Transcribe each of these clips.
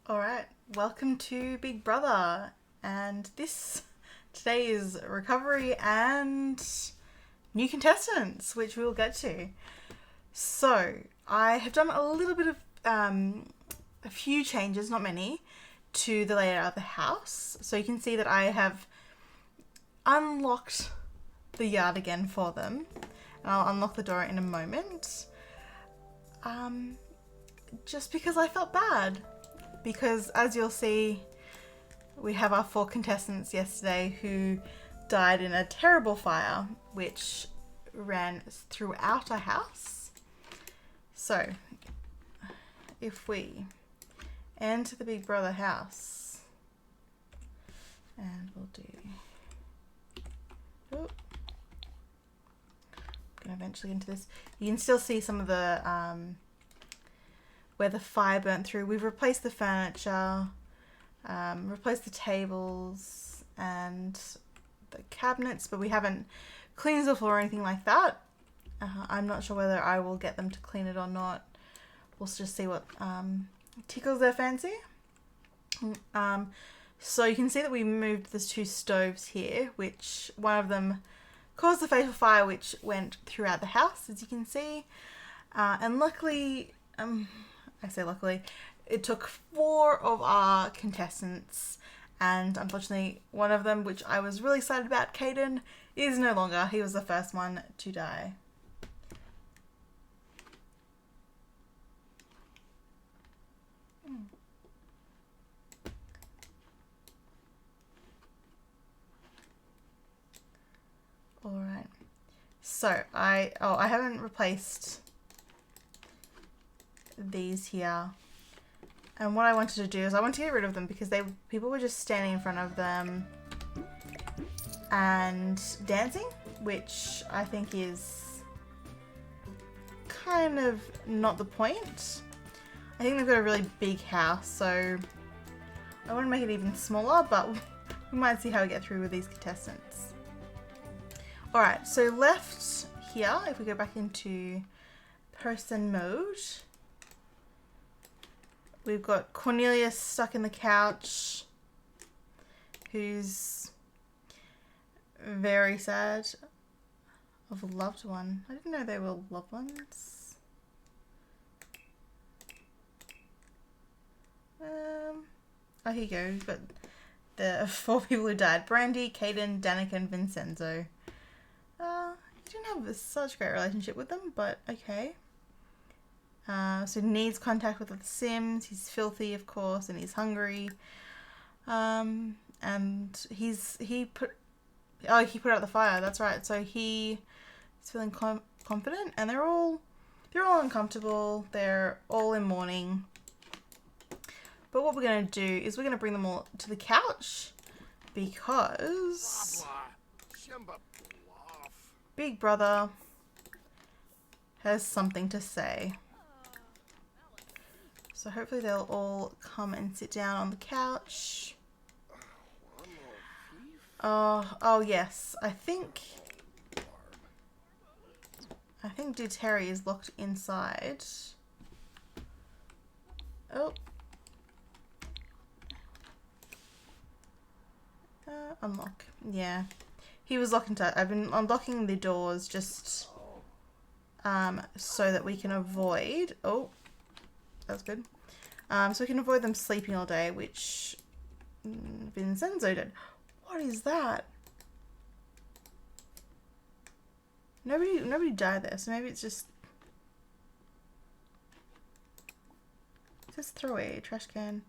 Alright, welcome to Big Brother, and today is recovery and new contestants, which we'll get to. So, I have done a little bit of, a few changes, not many, to the layout of the house. So you can see that I have unlocked the yard again for them, and I'll unlock the door in a moment. Just because I felt bad. Because as you'll see, we have our 4 contestants yesterday who died in a terrible fire which ran throughout our house. So, if we enter the Big Brother house, and we'll do... Oh, I'm going to eventually get into this. You can still see some of the... where the fire burnt through. We've replaced the furniture, replaced the tables and the cabinets, but we haven't cleaned the floor or anything like that. I'm not sure whether I will get them to clean it or not. We'll just see what tickles their fancy. So you can see that we moved the 2 stoves here, which one of them caused the fatal fire which went throughout the house, as you can see. And luckily... I say luckily, it took 4 of our contestants, and unfortunately one of them, which I was really excited about, Caden, is no longer. He was the first one to die. Alright, so I haven't replaced these here, and what I wanted to do is I wanted to get rid of them because people were just standing in front of them and dancing, which I think is kind of not the point. I think they've got a really big house, so I want to make it even smaller, but we might see how we get through with these contestants. Alright, so left here, if we go back into person mode, we've got Cornelius stuck in the couch, who's very sad of a loved one. I didn't know they were loved ones. Oh, here you go. We've got the 4 people who died. Brandy, Caden, Danica, and Vincenzo. You didn't have such a great relationship with them, but okay. So needs contact with the Sims. He's filthy, of course, and he's hungry. And he put out the fire. That's right. So he's feeling confident, and they're all uncomfortable. They're all in mourning. But what we're gonna do is we're gonna bring them all to the couch because Big Brother has something to say. So hopefully they'll all come and sit down on the couch. Oh yes. I think Dude Terry is locked inside. Oh. Unlock. Yeah. He was locked inside. I've been unlocking the doors just so that we can avoid... Oh. That's good. So we can avoid them sleeping all day, which Vincenzo did. What is that? Nobody died there, so maybe it's just... It says throw away a trash can.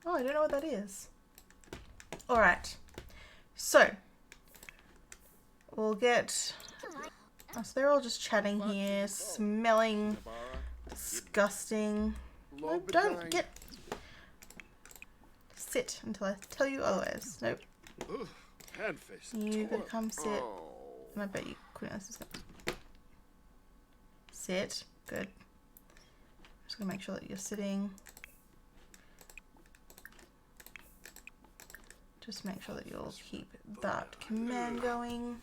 Oh, I don't know what that is. Alright. So, we'll get... Oh, so they're all just chatting here, smelling... disgusting. No, don't get... Sit until I tell you otherwise. Nope. You gotta come sit. And I bet you couldn't sit. Good. Just gonna make sure that you're sitting. Just make sure that you'll keep that command going.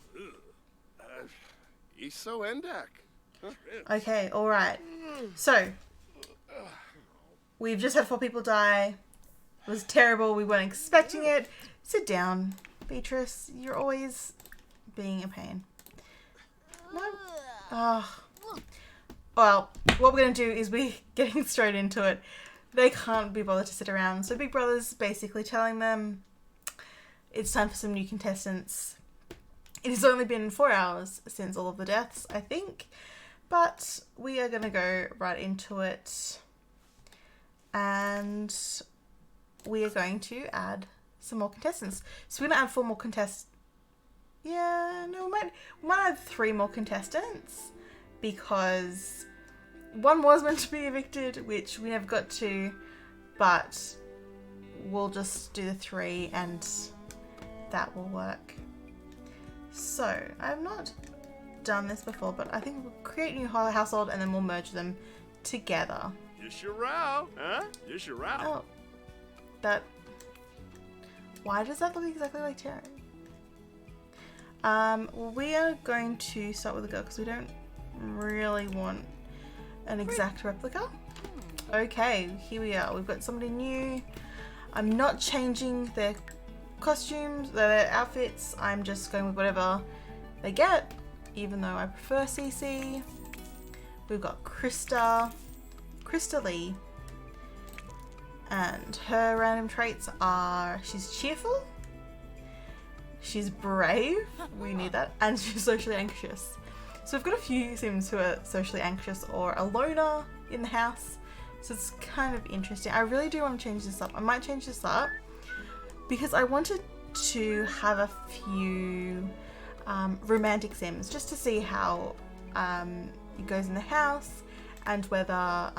Okay, alright. So, We've just had 4 people die. It was terrible. We weren't expecting it. Sit down, Beatrice. You're always being a pain. No. Oh. Well, what we're going to do is we're getting straight into it. They can't be bothered to sit around. So Big Brother's basically telling them it's time for some new contestants. It has only been 4 hours since all of the deaths, I think. But we are going to go right into it. And we are going to add some more contestants. So we're going to add 4 more contestants. Yeah, no, we might add 3 more contestants. Because one was meant to be evicted, which we never got to. But we'll just do the 3 and that will work. So, I've not done this before, but I think we'll create a new household and then we'll merge them together. Oh, that... Why does that look exactly like Terry? Well, we are going to start with a girl because we don't really want an exact replica. Okay, here we are. We've got somebody new. I'm not changing their costumes, their outfits. I'm just going with whatever they get, even though I prefer CC. We've got Krista Lee, and her random traits are she's cheerful, she's brave, we need that, and she's socially anxious. So we've got a few Sims who are socially anxious or a loner in the house, so it's kind of interesting. I really do want to change this up. I might change this up because I wanted to have a few romantic Sims just to see how it goes in the house and whether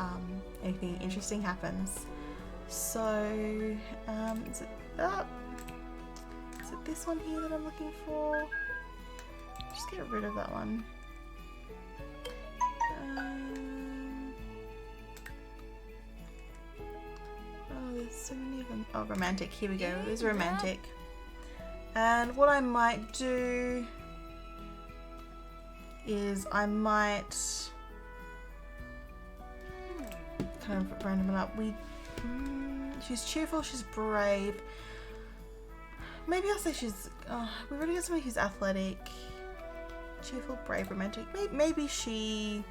anything interesting happens. So, is it this one here that I'm looking for? Just get rid of that one. Oh, there's so many of them. Oh, romantic. Here we go. There's romantic. And what I might do is I might kind of random it up. She's cheerful, she's brave. Maybe I'll say she's, we've already got somebody who's athletic, cheerful, brave, romantic. Maybe she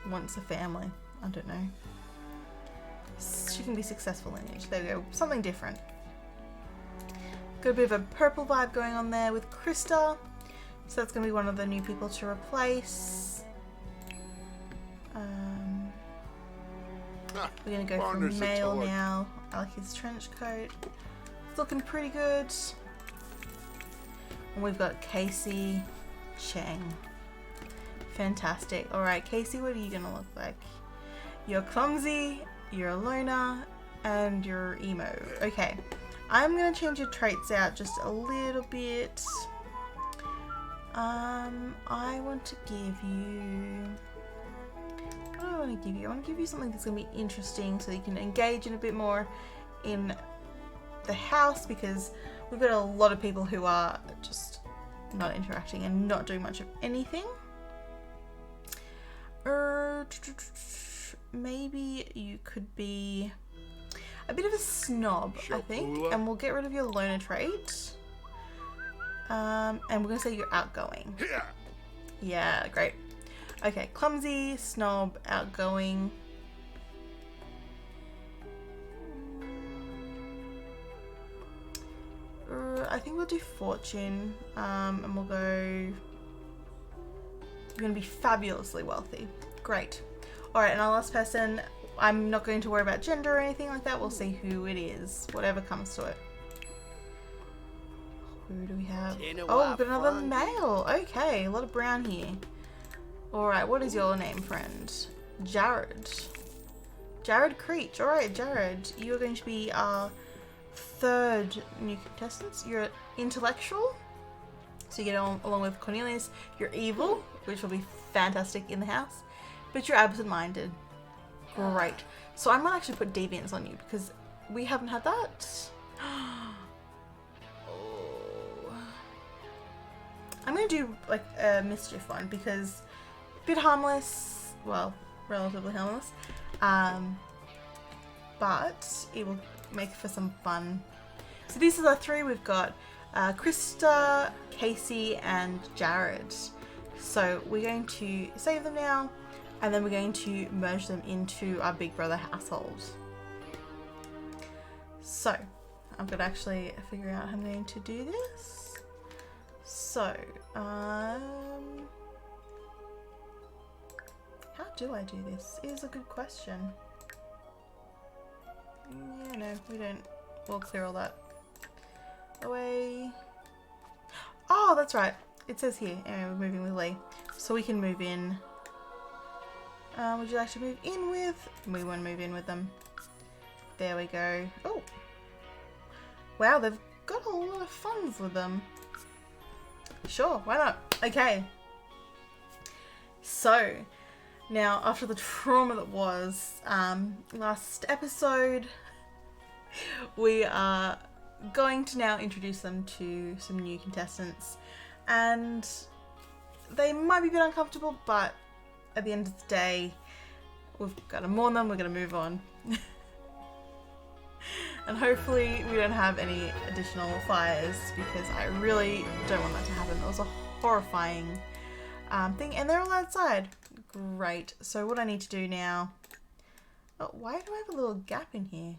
wants a family. I don't know. She can be successful in it. There we go. Something different. Got a bit of a purple vibe going on there with Krista. So that's going to be one of the new people to replace. We're going to go for male now. I like his trench coat. It's looking pretty good. And we've got Casey Cheng. Fantastic. Alright, Casey, what are you going to look like? You're clumsy, you're a loner, and you're emo. Okay. I'm going to change your traits out just a little bit. I want to give you... What do I want to give you? I want to give you something that's going to be interesting so you can engage in a bit more in the house, because we've got a lot of people who are just not interacting and not doing much of anything. Maybe you could be a bit of a snob, I think, and we'll get rid of your loner trait. And we're going to say you're outgoing. Yeah, great. Okay, clumsy, snob, outgoing. I think we'll do fortune, and we'll go... You're going to be fabulously wealthy. Great. Alright, and our last person, I'm not going to worry about gender or anything like that. We'll see who it is, whatever comes to it. Who do we have? Oh, we've got another male. Okay, a lot of brown here. Alright, what is your name, friend? Jared. Jared Creech. Alright, Jared. You're going to be our third new contestant. You're intellectual. So you get on along with Cornelius. You're evil, which will be fantastic in the house. But you're absent-minded. Great. So I'm going to actually put deviance on you because we haven't had that. I'm going to do like a mischief one because a bit harmless, well, relatively harmless. but it will make for some fun. So these are the three. We've got Krista, Casey, and Jared. So we're going to save them now, and then we're going to merge them into our Big Brother household. So I'm going to actually figure out how I'm going to do this. So, how do I do this? Is a good question. Yeah, no, we don't. We'll clear all that away. Oh, that's right. It says here. Anyway, we're moving with Lee. So we can move in. Would you like to move in with? We want to move in with them. There we go. Oh. Wow, they've got a lot of funds with them. Sure, why not? Okay. So, now after the trauma that was last episode, we are going to now introduce them to some new contestants, and they might be a bit uncomfortable, but at the end of the day, we've got to mourn them, we're going to move on. And hopefully we don't have any additional fires, because I really don't want that to happen. It was a horrifying thing, and they're all outside. Great. So what I need to do now... Oh, why do I have a little gap in here?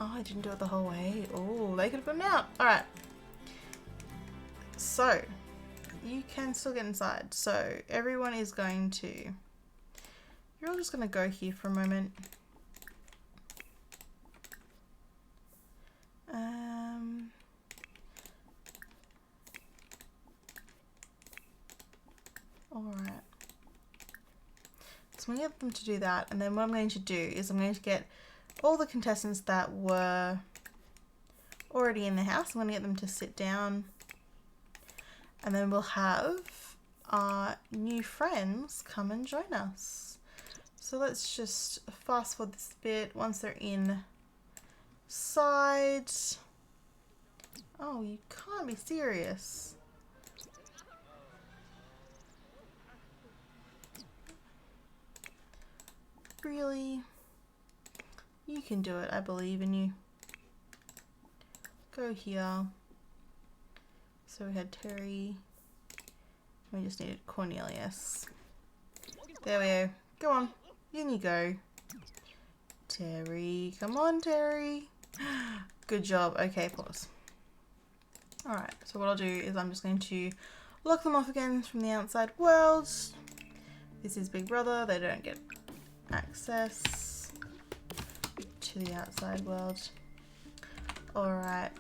Oh, I didn't do it the whole way. Oh, they could have gotten out. Alright. So, you can still get inside. So, everyone is going to... You're all just going to go here for a moment. Alright. So I'm going to get them to do that, and then what I'm going to do is I'm going to get all the contestants that were already in the house. I'm going to get them to sit down, and then we'll have our new friends come and join us. So let's just fast forward this bit. Once they're inside... Oh, you can't be serious. Really? You can do it. I believe in you. Go here. So we had Terry. We just needed Cornelius. There we go. Go on. In you go. Terry. Come on, Terry. Good job. Okay, pause. Alright, so what I'll do is I'm just going to lock them off again from the outside world. This is Big Brother. They don't get access to the outside world. Alright.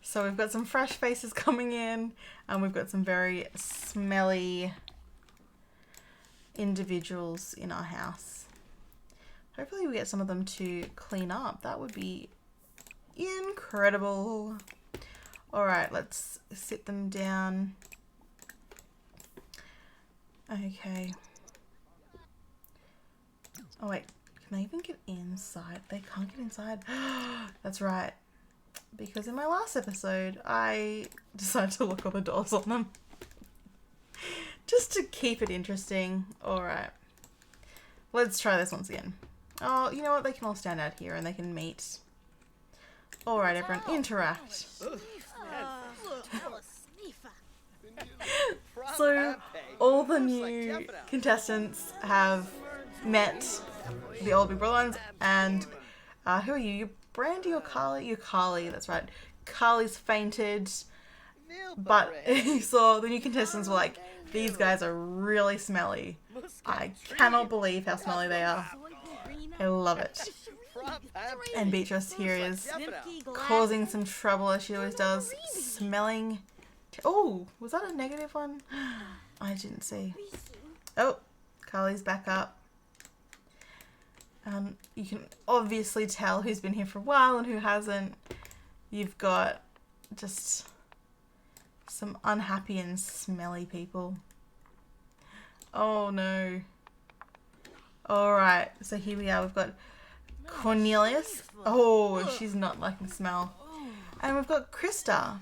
So we've got some fresh faces coming in, and we've got some very smelly individuals in our house. Hopefully we get some of them to clean up. That would be incredible. Alright, let's sit them down. Okay. Oh wait, can they even get inside? They can't get inside. That's right. Because in my last episode, I decided to lock all the doors on them. Just to keep it interesting. Alright. Let's try this once again. Oh, you know what? They can all stand out here and they can meet. Alright, everyone, interact. So, all the new contestants have met the old Big Brother ones, and who are you? You're Brandy or Carly? You're Carly, that's right. Carly's fainted, but you saw the new contestants were like, these guys are really smelly. I cannot believe how smelly they are. I love it. And Beatrice here is causing some trouble, as she always does. Smelling... Oh, was that a negative one? I didn't see. Oh, Carly's back up. You can obviously tell who's been here for a while and who hasn't. You've got just some unhappy and smelly people. Oh no. Alright, so here we are. We've got Cornelius. Oh, she's not liking the smell. And we've got Krista.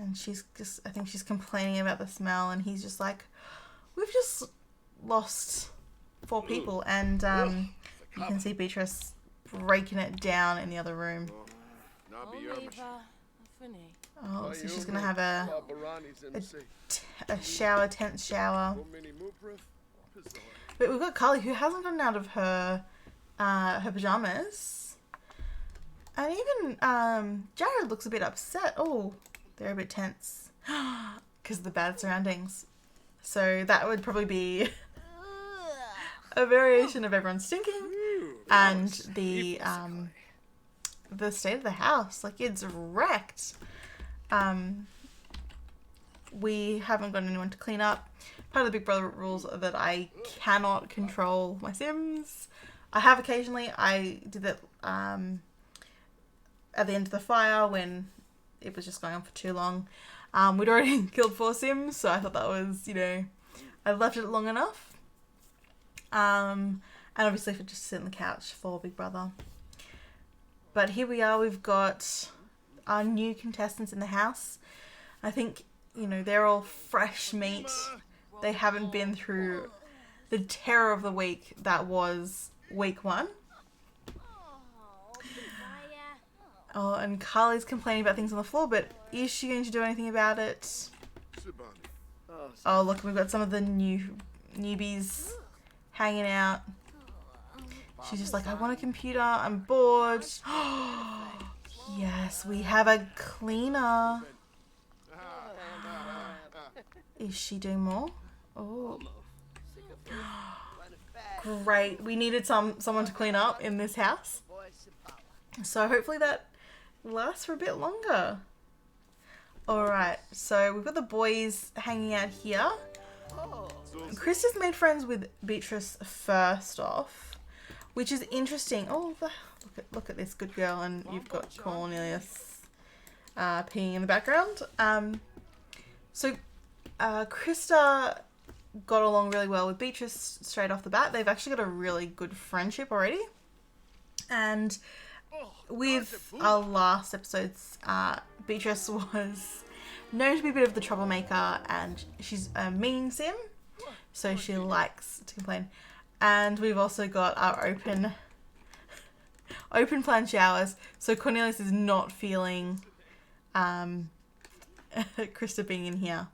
And I think she's complaining about the smell, and he's just like, we've just lost 4 people, and you can see Beatrice breaking it down in the other room. Oh, so she's gonna have a shower, tense shower. But we've got Carly, who hasn't gotten out of her pajamas, and even Jared looks a bit upset. Oh, they're a bit tense because of the bad surroundings. So that would probably be a variation of everyone stinking and the state of the house. Like, it's wrecked. We haven't got anyone to clean up. Part of the Big Brother rules are that I cannot control my Sims. I have occasionally. I did that at the end of the fire when it was just going on for too long. We'd already killed 4 Sims, so I thought that was, I left it long enough. And obviously for just sit on the couch for Big Brother. But here we are, we've got our new contestants in the house. I think, they're all fresh meat. They haven't been through the terror of the week that was week 1. Oh, and Carly's complaining about things on the floor, but is she going to do anything about it? Oh, look, we've got some of the newbies hanging out. She's just like, I want a computer, I'm bored. Yes, we have a cleaner. Is she doing more? Oh. Great. We needed someone to clean up in this house. So hopefully that lasts for a bit longer. Alright, so we've got the boys hanging out here. Chris has made friends with Beatrice first off, which is interesting. Oh, look at this good girl, and you've got Cornelius peeing in the background. So Krista got along really well with Beatrice straight off the bat. They've actually got a really good friendship already. And with our last episodes, Beatrice was known to be a bit of the troublemaker, and she's a mean sim, so she likes to complain. And we've also got our open plan showers, so Cornelius is not feeling Krista being in here.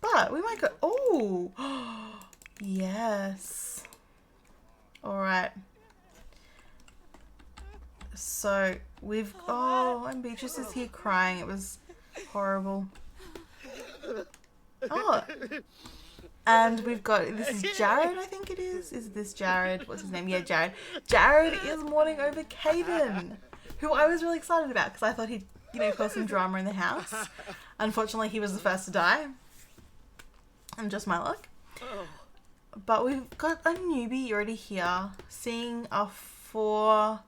But we might go, oh, yes. Alright. So we've, and Beatrice is here crying. It was horrible. Oh. And we've got, this is Jared, I think it is. Is this Jared? What's his name? Yeah, Jared. Jared is mourning over Caden, who I was really excited about because I thought he'd, cause some drama in the house. Unfortunately, he was the first to die. And just my luck. But we've got a newbie already here, seeing our 4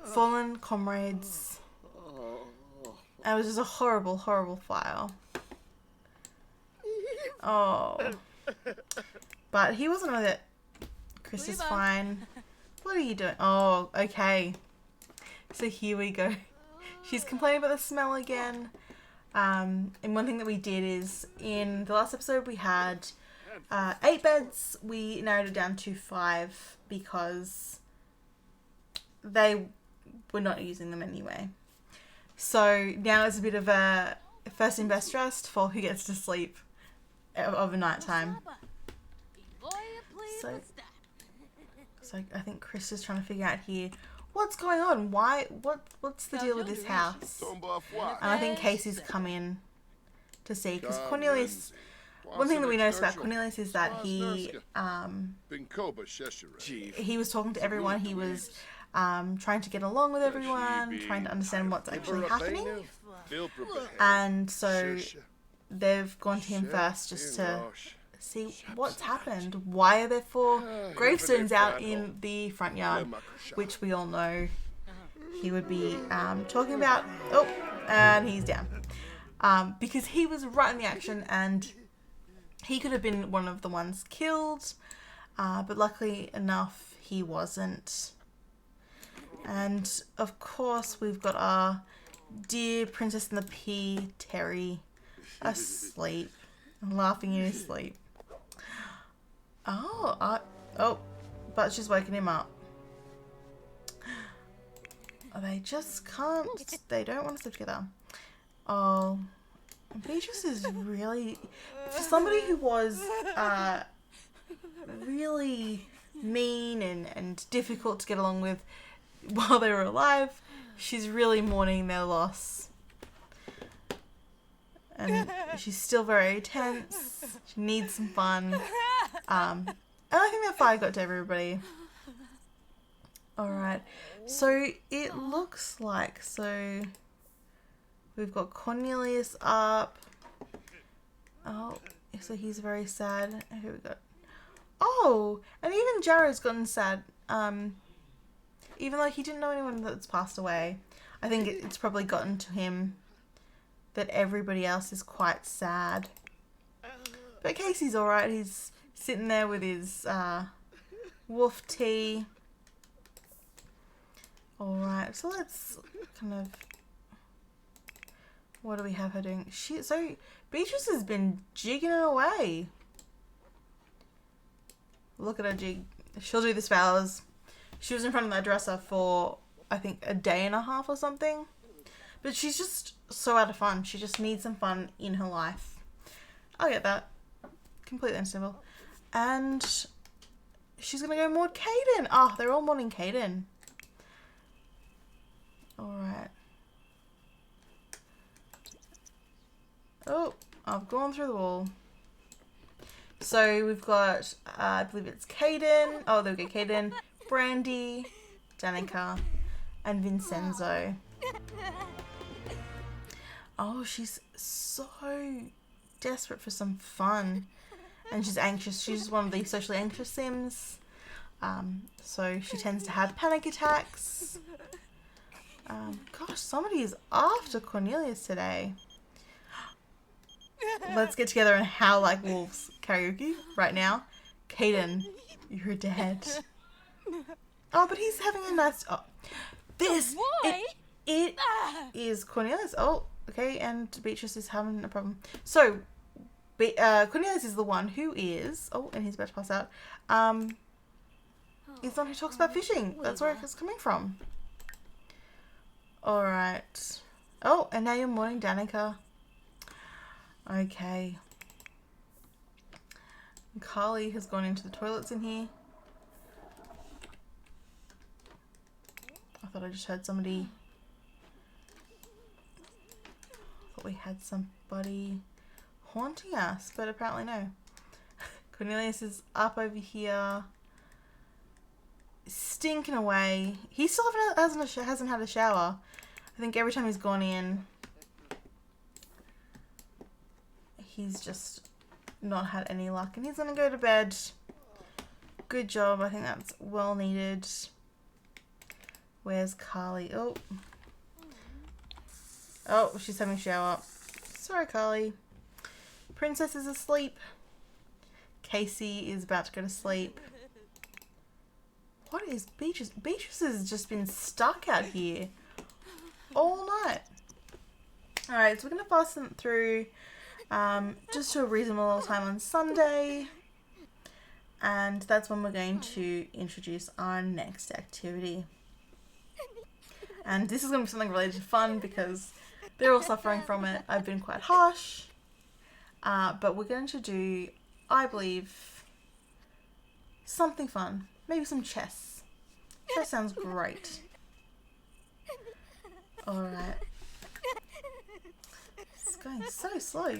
fallen comrades. And it was just a horrible, horrible fire. Oh. But he wasn't with it. Chris is fine. What are you doing? Oh, okay. So here we go. She's complaining about the smell again. And one thing that we did is, in the last episode we had 8 beds. We narrowed it down to 5 because they were not using them anyway. So now it's a bit of a first in best dressed for who gets to sleep over night time. So I think Chris is trying to figure out here what's going on. What's the deal with this house? And I think Casey's come in to see, because Cornelius, one thing that we noticed about Cornelius is that he was talking to everyone. He was trying to get along with everyone, trying to understand what's actually happening. And so they've gone to him first just to see what's happened. Why are there 4 gravestones out in the front yard, which we all know he would be talking about. Oh, and he's down. Because he was right in the action, and he could have been one of the ones killed, but luckily enough he wasn't. And of course we've got our Dear Princess and the Pea, Terry, asleep. Laughing in his sleep. Oh, but she's waking him up. Oh, they just can't, they don't want to sleep together. Oh, Beatrice is really, for somebody who was really mean and difficult to get along with while they were alive, she's really mourning their loss. And she's still very tense. She needs some fun. And I think that fire got to everybody. Alright. So it looks like, so we've got Cornelius up. Oh, so he's very sad. Who we got? Oh, and even Jared's gotten sad. Even though he didn't know anyone that's passed away. I think it's probably gotten to him that everybody else is quite sad. But Casey's alright. He's sitting there with his wolf tea. Alright, so let's kind of... What do we have her doing? So Beatrice has been jigging it away. Look at her jig. She'll do this for hours. She was in front of that dresser for, I think, a day and a half or something. But she's just so out of fun. She just needs some fun in her life. I get that. Completely understandable. And she's going to go mourn Caden. Oh, they're all mourning Caden. Alright. Oh, I've gone through the wall. So we've got, I believe it's Caden. Oh, there we go. Caden, Brandy, Danica, and Vincenzo. Oh, she's so desperate for some fun. And she's anxious. She's one of the socially anxious Sims. So she tends to have panic attacks. Gosh, somebody is after Cornelius today. Let's get together and howl like wolves karaoke right now. Caden, you're dead. Oh, but he's having a nice... Oh, this... It is Cornelius. Oh, okay, and Beatrice is having a problem. So, Cornelius is the one who is... Oh, and he's about to pass out. He's the one who talks about fishing. That's where it's coming from. Alright. Oh, and now you're mourning Danica. Okay. Carly has gone into the toilets in here. I thought I just heard somebody... I thought we had somebody haunting us, but apparently no. Cornelius is up over here. Stinking away. He still hasn't had a shower. I think every time he's gone in, he's just not had any luck. And he's going to go to bed. Good job. I think that's well needed. Where's Carly? Oh. Oh, she's having a shower. Sorry, Carly. Princess is asleep. Casey is about to go to sleep. What is Beatrice? Beatrice has just been stuck out here all night. Alright, so we're going to fast them through just to a reasonable time on Sunday. And that's when we're going to introduce our next activity. And this is going to be something related to fun because they're all suffering from it. I've been quite harsh. But we're going to do, I believe, something fun. Maybe some chess. Chess sounds great. Alright. It's going so slow.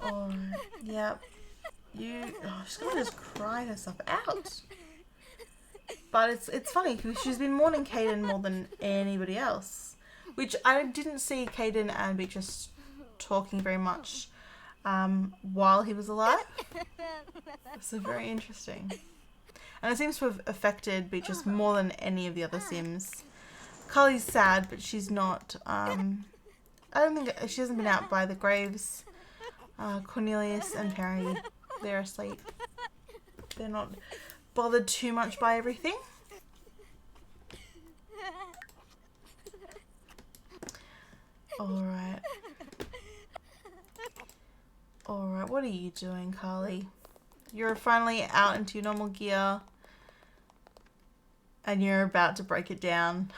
Alright, yep. She's gonna just cry herself out. But it's funny because she's been mourning Caden more than anybody else. Which I didn't see Caden and Beatrice talking very much while he was alive. So very interesting. And it seems to have affected Beatrice more than any of the other Sims. Carly's sad, but she's not... I don't think... She hasn't been out by the graves. Cornelius and Perry, they're asleep. They're not bothered too much by everything. Alright. Alright, what are you doing, Carly? You're finally out into your normal gear. And you're about to break it down.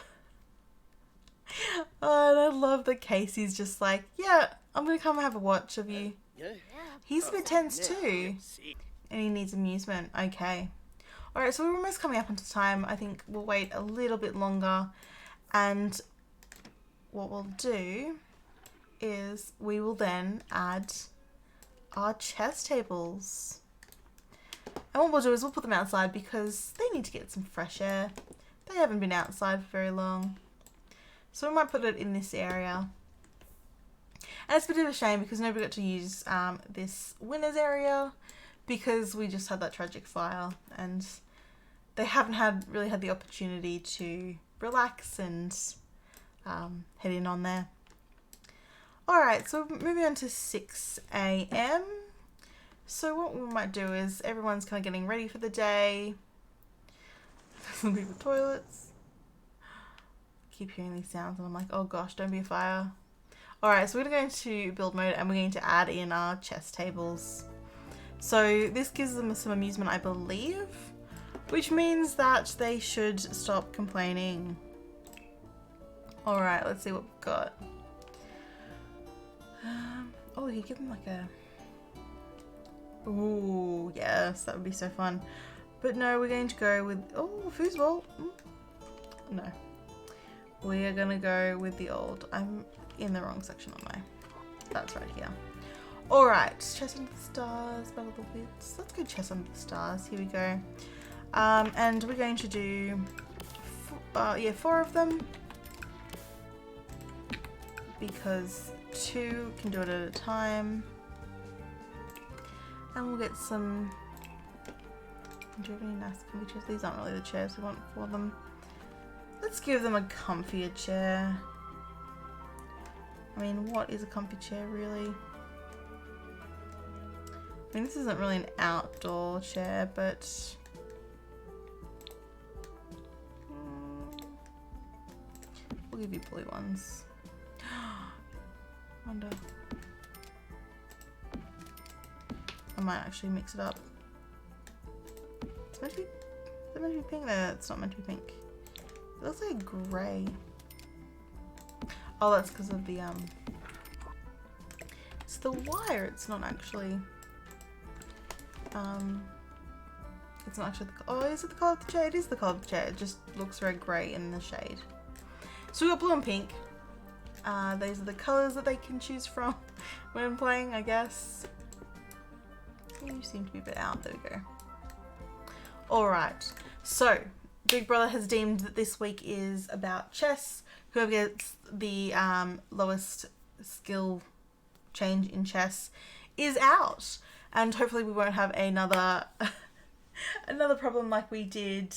Oh, and I love that Casey's just like, yeah, I'm gonna come have a watch of you. He's a bit tense too. And he needs amusement. Okay. Alright, so we're almost coming up onto time. I think we'll wait a little bit longer. And what we'll do is we will then add our chess tables. And what we'll do is we'll put them outside because they need to get some fresh air. They haven't been outside for very long. So we might put it in this area. And it's a bit of a shame because nobody got to use this winners area because we just had that tragic fire and they haven't really had the opportunity to relax and head in on there. Alright, so moving on to 6 AM. So what we might do is everyone's kind of getting ready for the day. Some people toilets. Keep hearing these sounds and I'm like, oh gosh, don't be a fire. Alright, so we're going to go into build mode and we're going to add in our chess tables. So this gives them some amusement, I believe, which means that they should stop complaining. Alright, let's see what we've got. Oh, you give them like a... Ooh, yes, that would be so fun. But no, we're going to go with... Oh, foosball. No. We are going to go with the old... I'm in the wrong section, aren't I? That's right here. Alright, chess under the stars, battle of the wits. Let's go chess under the stars. Here we go. And we're going to do... 4 of them. Because 2 can do it at a time. And we'll get some... Do you have any nice comfy chairs? These aren't really the chairs we want for them. Let's give them a comfier chair. I mean, what is a comfy chair really? I mean, this isn't really an outdoor chair, but... We'll give you blue ones. Wonder... I might actually mix it up. It's meant to be... Is it meant to be pink? No, it's not meant to be pink. It looks like grey. Oh, that's because of the, it's the wire. It's not actually... It's not actually the... Oh, is it the colour of the chair? It is the colour of the chair. It just looks very grey in the shade. So we got blue and pink. These are the colours that they can choose from when playing, I guess. You seem to be a bit out. There we go. Alright, so Big Brother has deemed that this week is about chess. Whoever gets the lowest skill change in chess is out. And hopefully we won't have another another problem like we did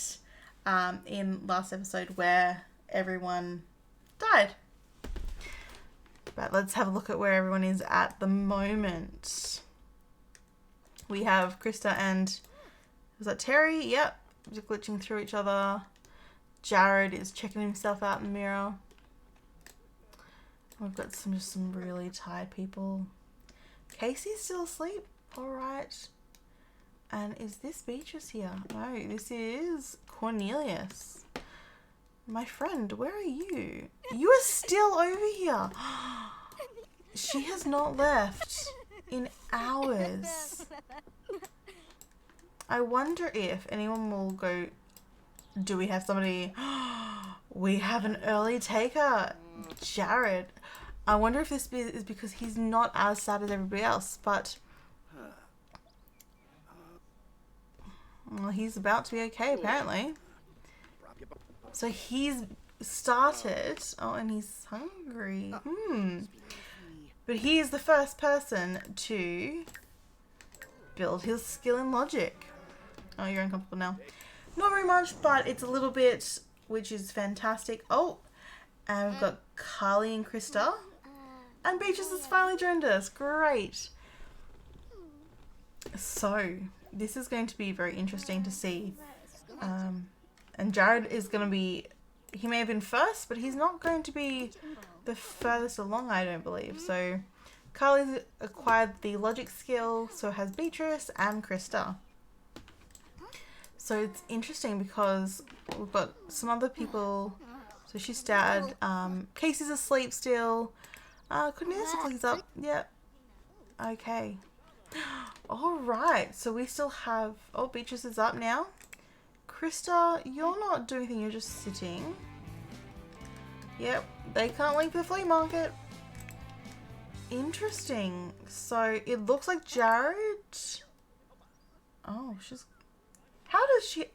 in last episode where everyone died. But let's have a look at where everyone is at the moment. We have Krista and, was that Terry? Yep, just glitching through each other. Jared is checking himself out in the mirror. We've got some really tired people. Casey's still asleep. All right. And is this Beatrice here? No, this is Cornelius. My friend, where are you? You are still over here. She has not left in hours. I wonder if anyone will go... Do we have somebody... We have an early taker. Jared. I wonder if this is because he's not as sad as everybody else, but... Well, he's about to be okay, apparently. So he's started... Oh, and he's hungry. But he is the first person to build his skill in logic. Oh, you're uncomfortable now. Not very much, but it's a little bit, which is fantastic. Oh, and we've got Carly and Krista. And Beatrice has finally joined us. Great. So, this is going to be very interesting to see. And Jared is going to be... He may have been first, but he's not going to be the furthest along, I don't believe. So Carly's acquired the logic skill, so has Beatrice and Krista. So it's interesting because we've got some other people. So she's dad. Casey's asleep still. Cornelius looks like he's up. Yep. Okay. Alright, so we still have... Oh, Beatrice is up now. Krista, you're not doing anything, you're just sitting. Yep, they can't leave the flea market. Interesting. So it looks like Jared... Oh, she's... How does she...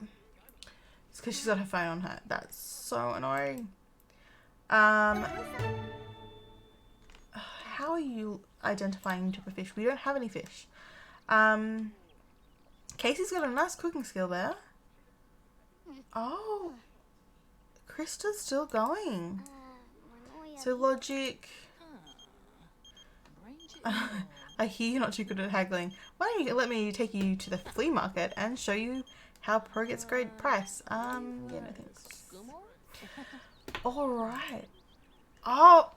It's because she's got her phone on her. That's so annoying. How are you identifying type of fish? We don't have any fish. Casey's got a nice cooking skill there. Oh, Krista's still going. So logic. I hear you're not too good at haggling. Why don't you let me take you to the flea market and show you how pro gets great price? Yeah, no thanks. Alright. Oh,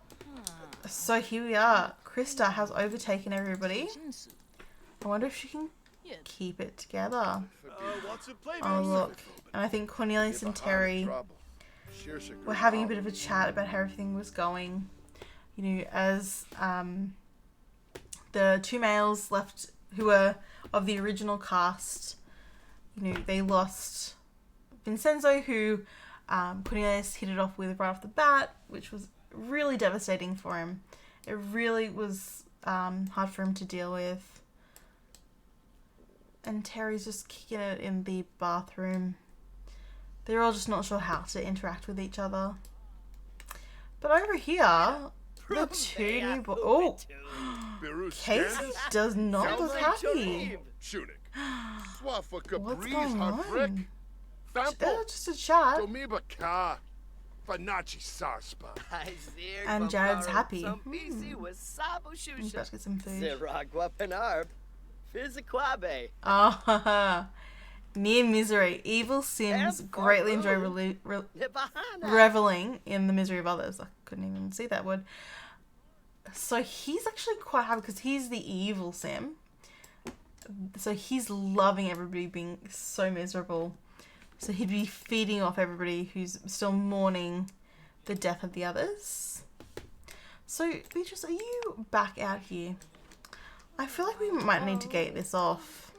so here we are. Krista has overtaken everybody. I wonder if she can keep it together. Oh, look. And I think Cornelius and Terry were having a bit of a chat about how everything was going. You know, as the two males left who were of the original cast, you know, they lost Vincenzo, who Cornelius hit it off with right off the bat, which was really devastating for him. It really was hard for him to deal with. And Terry's just kicking it in the bathroom. They're all just not sure how to interact with each other. But over here, the two new boys... Oh! Casey does not look happy. What's going on? Just a chat. And Jared's happy. He's about to get some food. Ah, near misery. Evil Sims greatly enjoy reveling in the misery of others. I couldn't even see that word. So he's actually quite happy because he's the evil Sim. So he's loving everybody being so miserable. So he'd be feeding off everybody who's still mourning the death of the others. So, Beatrice, are you back out here? I feel like we might need to gate this off.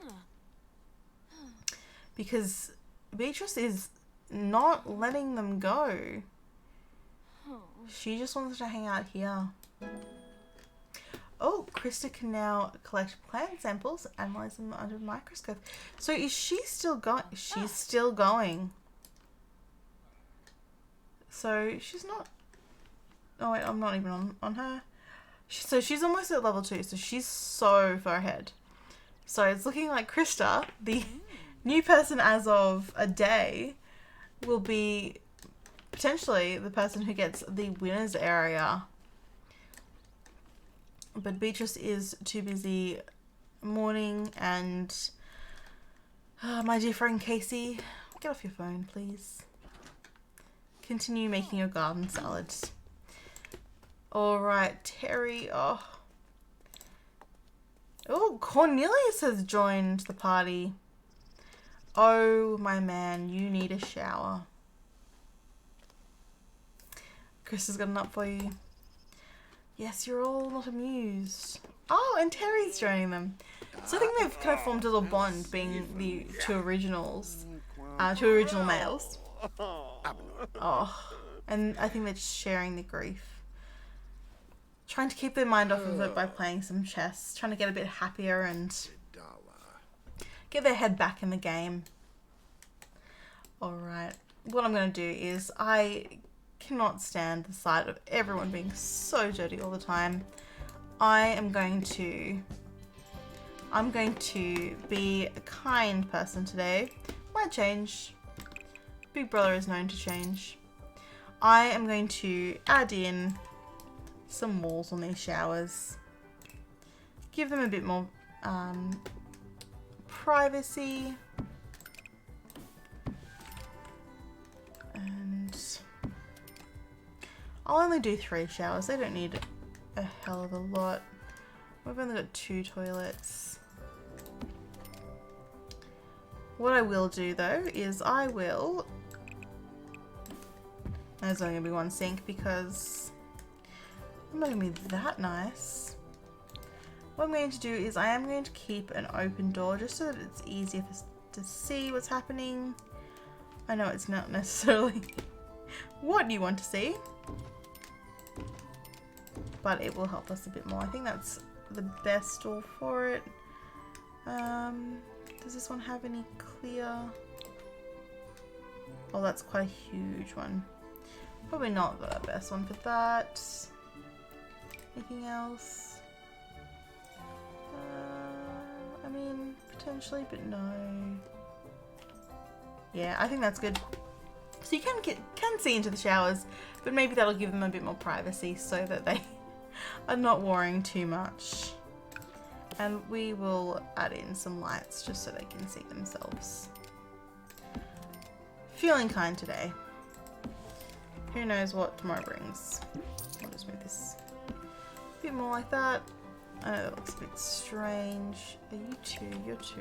Because Beatrice is not letting them go. She just wants to hang out here. Oh, Krista can now collect plant samples and analyze them under a microscope. So is she still going? She's still going. So she's not... Oh wait, I'm not even on her. So she's almost at level 2, so she's so far ahead. So it's looking like Krista, the new person as of a day, will be potentially the person who gets the winner's area. But Beatrice is too busy mourning, and my dear friend Casey, get off your phone, please. Continue making your garden salads. Alright, Terry. Oh, Cornelius has joined the party. Oh, my man, you need a shower. Chris has got an up for you. Yes, you're all not amused. Oh, and Terry's joining them. So I think they've kind of formed a little bond, being the two original males. Oh, and I think they're just sharing the grief. Trying to keep their mind off of it by playing some chess. Trying to get a bit happier and get their head back in the game. Alright, what I'm going to do is I cannot stand the sight of everyone being so dirty all the time. I'm going to be a kind person today. Might change. Big Brother is known to change. I am going to add in some walls on these showers. Give them a bit more privacy. And I'll only do 3 showers. They don't need a hell of a lot. We've only got 2 toilets. What I will do though is I will... There's only going to be 1 sink because I'm not going to be that nice. What I'm going to do is I am going to keep an open door just so that it's easier for us to see what's happening. I know it's not necessarily what you want to see, but it will help us a bit more. I think that's the best door for it. Does this one have any clear? Oh, that's quite a huge one. Probably not the best one for that. Anything else? I mean, potentially, but no. Yeah, I think that's good. So you can see into the showers, but maybe that'll give them a bit more privacy so that they are not worrying too much. And we will add in some lights just so they can see themselves. Feeling kind today. Who knows what tomorrow brings. I'll just move this a bit more like that. I know that looks a bit strange. Are you 2? You're 2.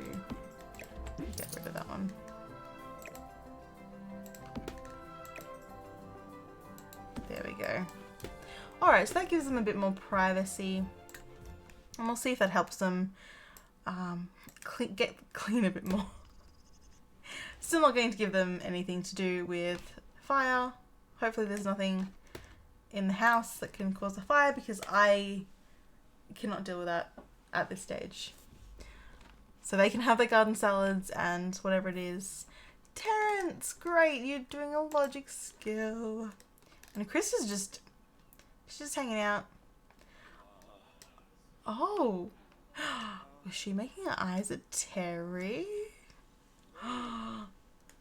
Get rid of that one. There we go. Alright, so that gives them a bit more privacy. And we'll see if that helps them get clean a bit more. Still not going to give them anything to do with fire. Hopefully there's nothing in the house that can cause a fire because I cannot deal with that at this stage. So they can have their garden salads and whatever it is. Terrence, great, you're doing a logic skill. And Chris is she's just hanging out. Oh, was she making her eyes at Terry?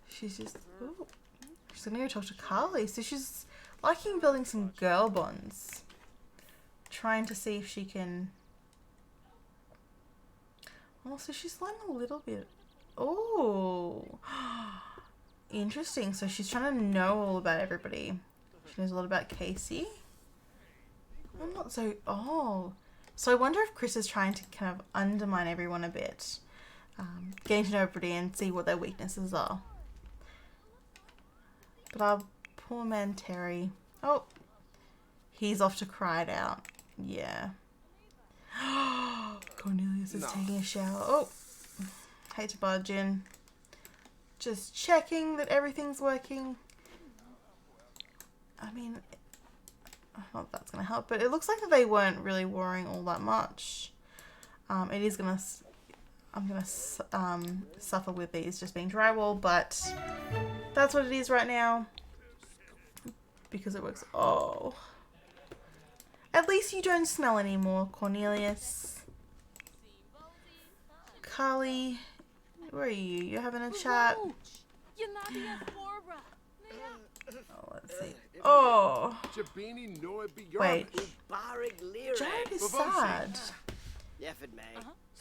She's just, ooh. She's gonna go talk to Carly. So she's liking building some girl bonds. Trying to see if she can... Oh, so she's learned a little bit. Oh, interesting. So she's trying to know all about everybody. She knows a lot about Casey. I'm not so... Oh. So I wonder if Chris is trying to kind of undermine everyone a bit. Getting to know everybody and see what their weaknesses are. But our poor man Terry... Oh. He's off to cry it out. Yeah. Cornelius is taking a shower. Oh. Hate to barge in. Just checking that everything's working. I mean... Not that that's going to help, but it looks like that they weren't really worrying all that much. It is going to... I'm going to suffer with these just being drywall, but that's what it is right now. Because it works... Oh. At least you don't smell anymore, Cornelius. Carly, where are you? You're having a chat? Oh, let's see. Oh. Wait. Jared is sad.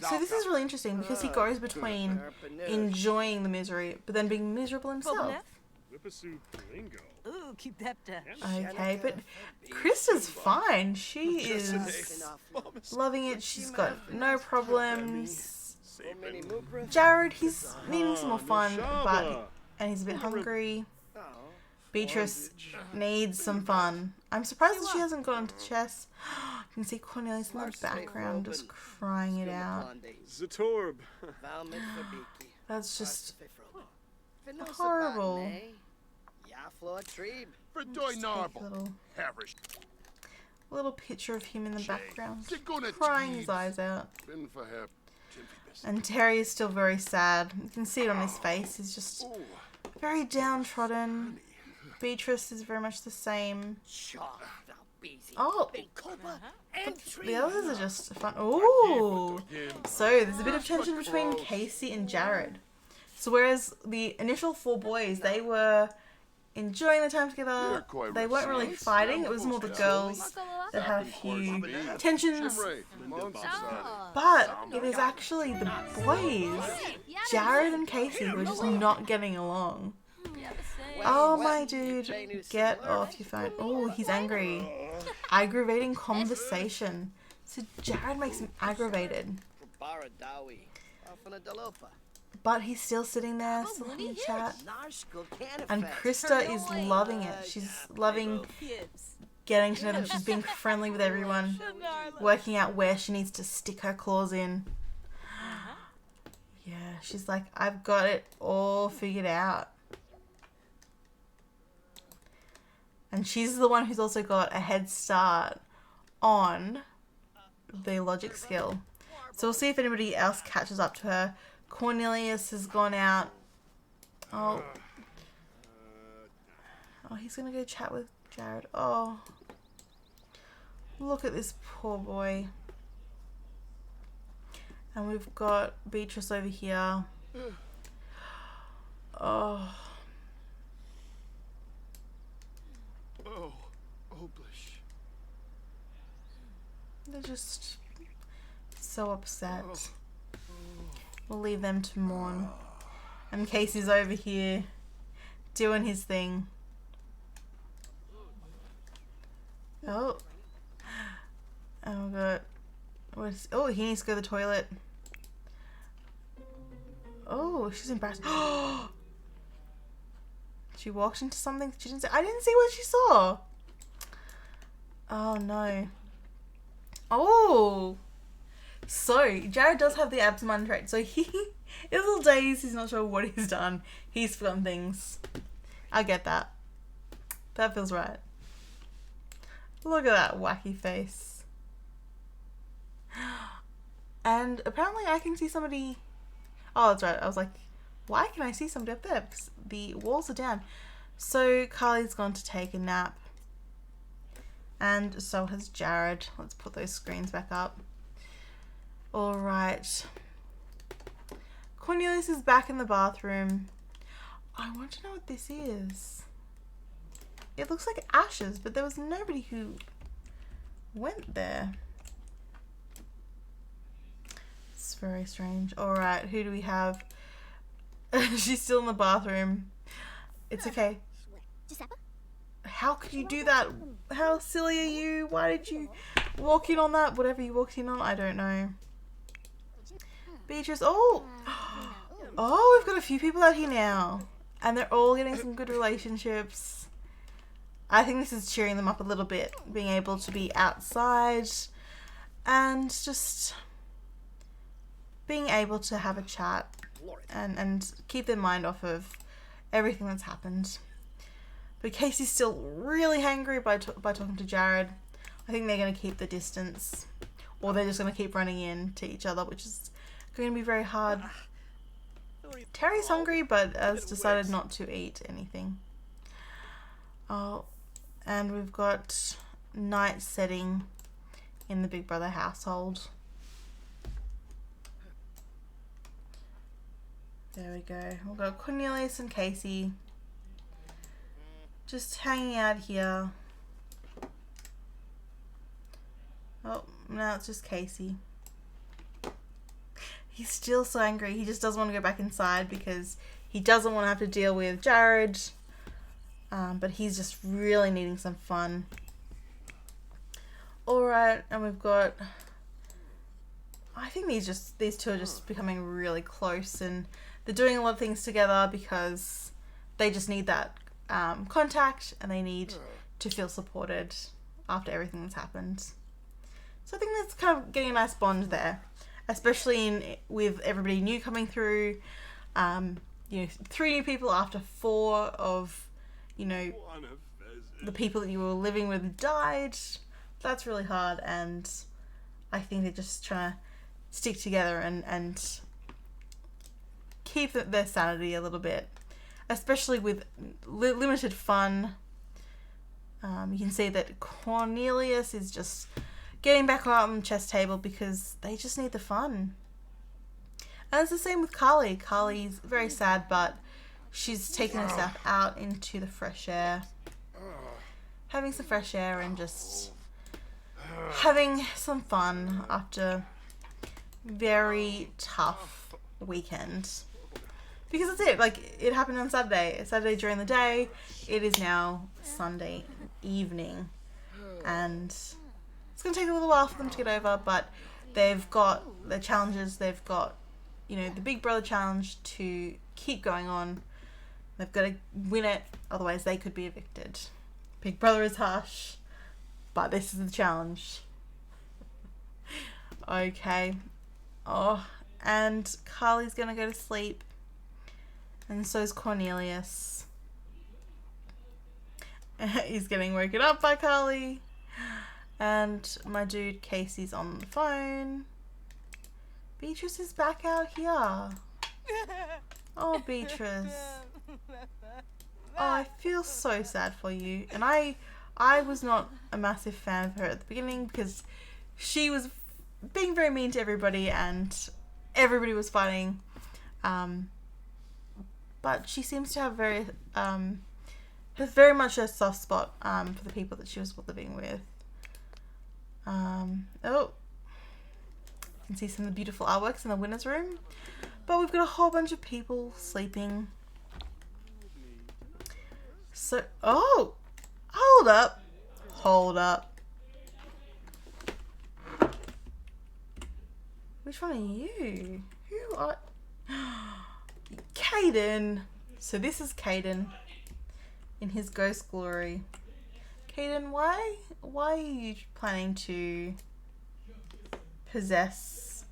So this is really interesting because he goes between enjoying the misery but then being miserable himself. Okay, but Krista's fine. She is loving it. She's got no problems. Jared, he's needing some more fun, and he's a bit hungry. Beatrice needs some fun. I'm surprised that she hasn't gone to chess. You can see Cornelius in the background just crying it out. That's just horrible. Little picture of him in the background, crying his eyes out. And Terry is still very sad. You can see it on his face. He's just very downtrodden. Beatrice is very much the same. Oh, the others are just fun. Oh, so there's a bit of tension between Casey and Jared. So whereas the initial 4 boys, they were enjoying the time together, they weren't really fighting. It was more the girls that had a few tensions. But it is actually the boys, Jared and Casey, who are just not getting along. Oh my dude, get off your phone. Oh, he's angry. Aggravating conversation. So Jared makes him aggravated. But he's still sitting there, still having a chat. And Krista is loving it. She's loving getting to know them. She's being friendly with everyone. Working out where she needs to stick her claws in. Yeah, she's like, I've got it all figured out. And she's the one who's also got a head start on the logic skill. So we'll see if anybody else catches up to her. Cornelius has gone out. Oh, he's going to go chat with Jared. Oh, look at this poor boy. And we've got Beatrice over here. Oh. They're just so upset. We'll leave them to mourn. And Casey's over here doing his thing. Oh. Oh god. Oh, he needs to go to the toilet. Oh, she's embarrassed. She walked into something she didn't see. I didn't see what she saw. Oh no. Oh. So, Jared does have the absent-minded trait. So he's a little dazed. He's not sure what he's done. He's forgotten things. I get that. That feels right. Look at that wacky face. And apparently I can see somebody... Oh, that's right. I was like, why can I see somebody up there? Because the walls are down. So Carly's gone to take a nap. And so has Jared. Let's put those screens back up. Alright. Cornelius is back in the bathroom. I want to know what this is. It looks like ashes, but there was nobody who went there. It's very strange. Alright, who do we have? She's still in the bathroom. It's okay. How could you do that? How silly are you? Why did you walk in on that? Whatever you walked in on, I don't know. Beatrice, oh, we've got a few people out here now, and they're all getting some good relationships. I think this is cheering them up a little bit, being able to be outside and just being able to have a chat and keep their mind off of everything that's happened. But Casey's still really hangry by talking to Jared. I think they're going to keep the distance, or they're just going to keep running into each other, which is going to be very hard. Terry's hungry, but has decided not to eat anything. Oh, and we've got night setting in the Big Brother household. There we go. We've got Cornelius and Casey just hanging out here. Oh, now it's just Casey. He's still so angry. He just doesn't want to go back inside because he doesn't want to have to deal with Jared. But he's just really needing some fun. Alright, and we've got... I think these two are just becoming really close, and they're doing a lot of things together because they just need that contact, and they need to feel supported after everything that's happened. So I think that's kind of getting a nice bond there. Especially with everybody new coming through, 3 new people after 4 of, the people that you were living with died. That's really hard, and I think they're just trying to stick together and keep their sanity a little bit, especially with limited fun. You can see that Cornelius is just getting back out on the chess table because they just need the fun. And it's the same with Carly. Carly's very sad, but she's taking herself out into the fresh air. Having some fresh air and just having some fun after very tough weekend. Because that's it. Like, it happened on Saturday. Saturday during the day. It is now Sunday evening. And it's going to take a little while for them to get over, but they've got their challenges. They've got, you know, the Big Brother challenge to keep going on. They've got to win it, otherwise they could be evicted. Big Brother is harsh, but this is the challenge. Okay. Oh, and Carly's gonna go to sleep. And so is Cornelius. He's getting woken up by Carly. And my dude Casey's on the phone. Beatrice is back out here. Oh, Beatrice. Oh, I feel so sad for you. And I was not a massive fan of her at the beginning because she was being very mean to everybody and everybody was fighting. But she seems to have has very much a soft spot for the people that she was living with. Oh, you can see some of the beautiful artworks in the winner's room. But we've got a whole bunch of people sleeping. So, oh, hold up. Which one are you? Who are... Caden. So this is Caden in his ghost glory. Caden, why are you planning to possess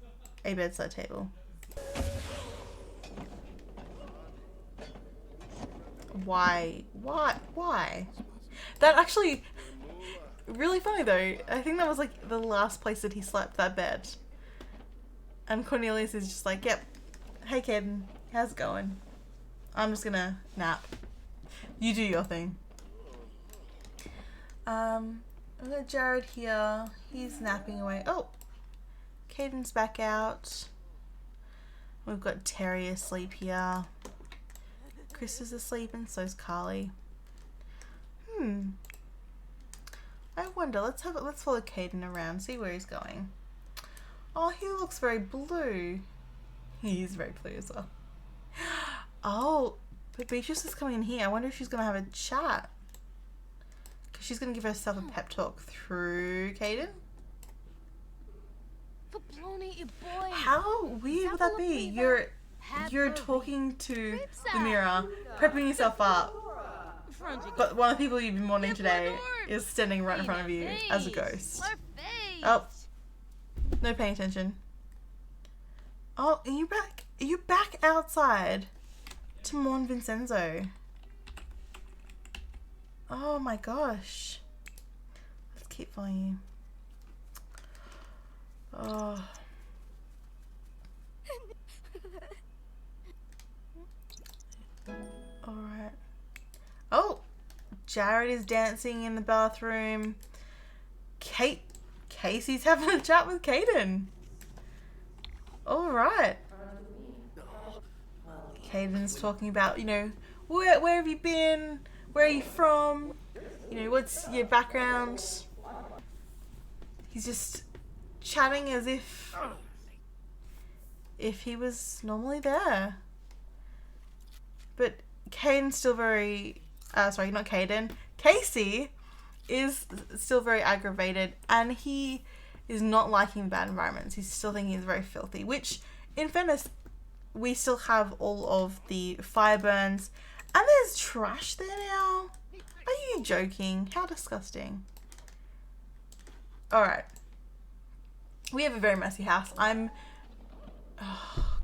a bedside table? Why? That actually, really funny though. I think that was like the last place that he slept, that bed. And Cornelius is just like, yep. Hey Caden, how's it going? I'm just gonna nap. You do your thing. We've got Jared here. He's napping away. Oh, Caden's back out. We've got Terry asleep here. Chris is asleep and so's Carly. I wonder, let's follow Caden around, see where he's going. Oh, he looks very blue. He is very blue as well. Oh, but Beatrice is coming in here. I wonder if she's going to have a chat. Because she's going to give herself a pep talk through Caden. How weird would that be? You're talking to the mirror, prepping yourself up, but one of the people you've been mourning today is standing right in front of you as a ghost. Oh, no paying attention. Oh, are you back? Are you back outside to mourn Vincenzo? Oh my gosh. Let's keep following you. Oh. Alright. Oh! Jared is dancing in the bathroom. Casey's having a chat with Caden. Alright. Caden's talking about, you know, where have you been? Where are you from? You know, what's your background? He's just chatting as if he was normally there. But Caden's still very... sorry, not Caden. Casey is still very aggravated and he is not liking bad environments. He's still thinking it's very filthy, which, in fairness, we still have all of the fire burns and there's trash there now. Are you joking? How disgusting. Alright. We have a very messy house. Oh,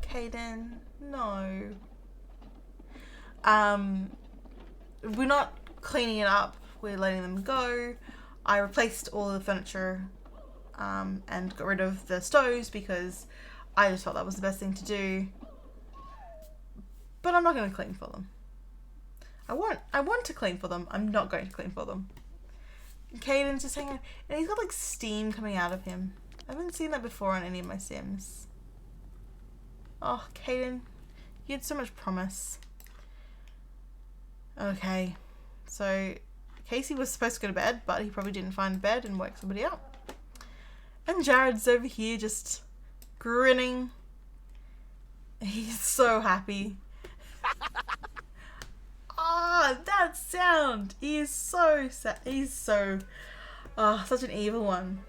Caden, no. We're not cleaning it up. We're letting them go. I replaced all the furniture and got rid of the stoves because I just felt that was the best thing to do. But I'm not going to clean for them. I want to clean for them. I'm not going to clean for them. Caden's just hanging out, and he's got like steam coming out of him. I haven't seen that before on any of my Sims. Oh, Caden, you had so much promise. Okay, so Casey was supposed to go to bed, but he probably didn't find a bed and woke somebody up. And Jared's over here just grinning. He's so happy Ah, that sound! He is so sad. He's so... such an evil one.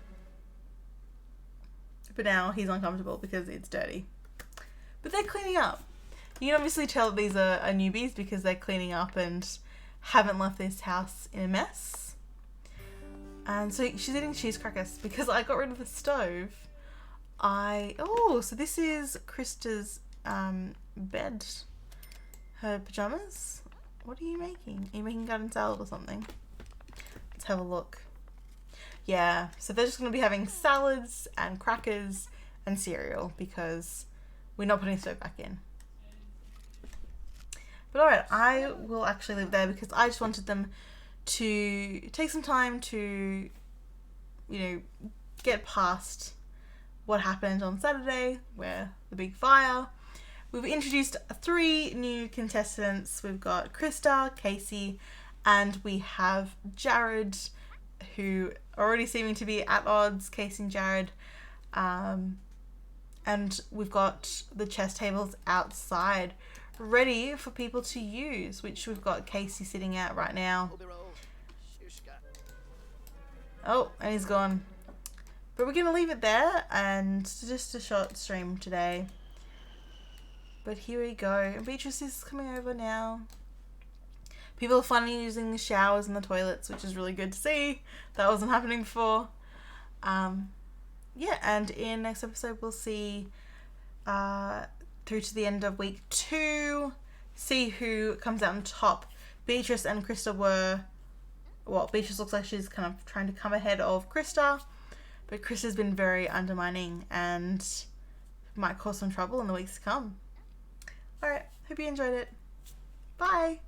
But now he's uncomfortable because it's dirty. But they're cleaning up. You can obviously tell that these are newbies because they're cleaning up and haven't left this house in a mess. And so she's eating cheese crackers because I got rid of the stove. So this is Krista's bed. Her pajamas. What are you making? Are you making garden salad or something? Let's have a look. Yeah, so they're just going to be having salads and crackers and cereal because we're not putting the stove back in. But alright, I will actually leave there because I just wanted them to take some time to, get past what happened on Saturday, where the big fire. We've introduced 3 new contestants. We've got Krista, Casey, and we have Jared, who are already seeming to be at odds, Casey and Jared. And we've got the chess tables outside ready for people to use, which we've got Casey sitting at right now. Oh, and he's gone. But we're going to leave it there, and just a short stream today. But here we go. Beatrice is coming over now. People are finally using the showers and the toilets, which is really good to see. That wasn't happening before. And in next episode we'll see through to the end of week 2, see who comes out on top. Beatrice and Krista were... Well, Beatrice looks like she's kind of trying to come ahead of Krista, but Krista's been very undermining and might cause some trouble in the weeks to come. Alright, hope you enjoyed it. Bye!